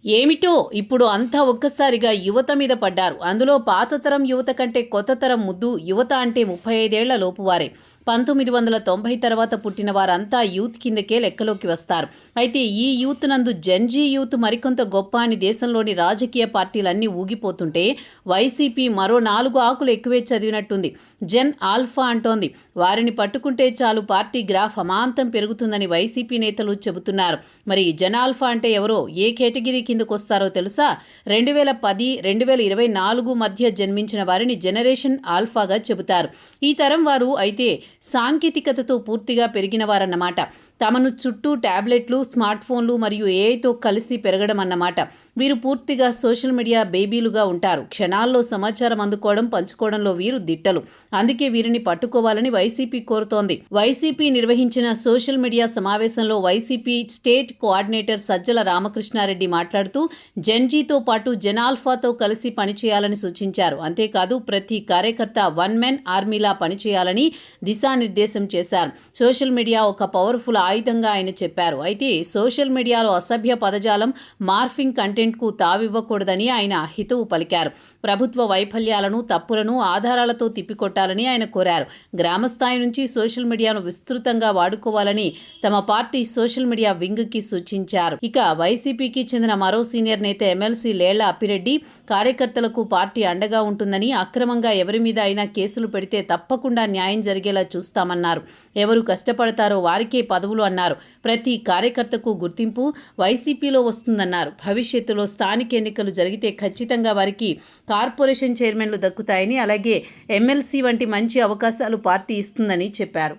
ఏమిటో ఇప్పుడు అంతా ఒక్కసారిగా యువత మీద పడ్డారు. అందులో పాత తరం యువత కంటే కొత్త తరం ముద్దు. యువత అంటే 35 ఏళ్ల లోపువారే. 1990 తర్వాత పుట్టిన వారంతా యూత్ కిందకే లెక్కలోకి వస్తారు. అయితే ఈ యూత్ నందు జెన్జీ యూత్ మరికొంత గొప్ప అని దేశంలోని రాజకీయ పార్టీలన్నీ ఊగిపోతుంటే వైసీపీ మరో 4 ఆకులు ఎక్కువే చదివినట్టుంది. జెన్ ఆల్ఫా అంటోంది. వారిని పట్టుకుంటే చాలు పార్టీ గ్రాఫ్ అమాంతం పెరుగుతుందని వైసీపీ నేతలు చెబుతున్నారు. మరి జెన్ ఆల్ఫా అంటే ఎవరో, ఏ కేటగిరీ కిందకు వస్తారో తెలుసా? 2010 2024 మధ్య జన్మించిన వారిని జనరేషన్ ఆల్ఫాగా చెబుతారు. ఈ తరం వారు అయితే సాంకేతికతతో పూర్తిగా పెరిగిన వారన్నమాట. తమను చుట్టూ ట్యాబ్లెట్లు, స్మార్ట్ ఫోన్లు మరియు ఏఐతో కలిసి పెరగడం అన్నమాట. వీరు పూర్తిగా సోషల్ మీడియా బేబీలుగా ఉంటారు. క్షణాల్లో సమాచారం అందుకోవడం, పంచుకోవడంలో వీరు దిట్టలు. అందుకే వీరిని పట్టుకోవాలని వైసీపీ కోరుతోంది. వైసీపీ నిర్వహించిన సోషల్ మీడియా సమావేశంలో వైసీపీ స్టేట్ కోఆర్డినేటర్ సజ్జల రామకృష్ణారెడ్డి మాట్లాడుతూ జెన్జీతో పాటు జెనాల్ఫాతో కలిసి పనిచేయాలని సూచించారు. అంతేకాదు ప్రతి కార్యకర్త వన్ మెన్ ఆర్మీలా పనిచేయాలని దిశానిర్దేశం చేశారు. సోషల్ మీడియా ఒక పవర్ఫుల్ ఆయుధంగా ఆయన చెప్పారు. అయితే సోషల్ మీడియాలో అసభ్య పదజాలం, మార్ఫింగ్ కంటెంట్కు తావివ్వకూడదని ఆయన హితవు పలికారు. ప్రభుత్వ వైఫల్యాలను, తప్పులను ఆధారాలతో తిప్పికొట్టాలని ఆయన కోరారు. గ్రామస్థాయి నుంచి సోషల్ మీడియాను విస్తృతంగా వాడుకోవాలని తమ పార్టీ సోషల్ మీడియా వింగ్కి సూచించారు. ఇక వైసీపీకి చెందిన మరో సీనియర్ నేత ఎమ్మెల్సీ లేళ్ల అప్పిరెడ్డి కార్యకర్తలకు పార్టీ అండగా ఉంటుందని, అక్రమంగా ఎవరి మీద అయినా కేసులు పెడితే తప్పకుండా న్యాయం జరిగేలా చూస్తామన్నారు. ఎవరు కష్టపడతారో వారికే పదవులు అన్నారు. ప్రతి కార్యకర్తకు గుర్తింపు వైసీపీలో వస్తుందన్నారు. భవిష్యత్తులో స్థానిక ఎన్నికలు జరిగితే ఖచ్చితంగా వారికి కార్పొరేషన్ చైర్మన్లు దక్కుతాయని, అలాగే ఎమ్మెల్సీ వంటి మంచి అవకాశాలు పార్టీ ఇస్తుందని చెప్పారు.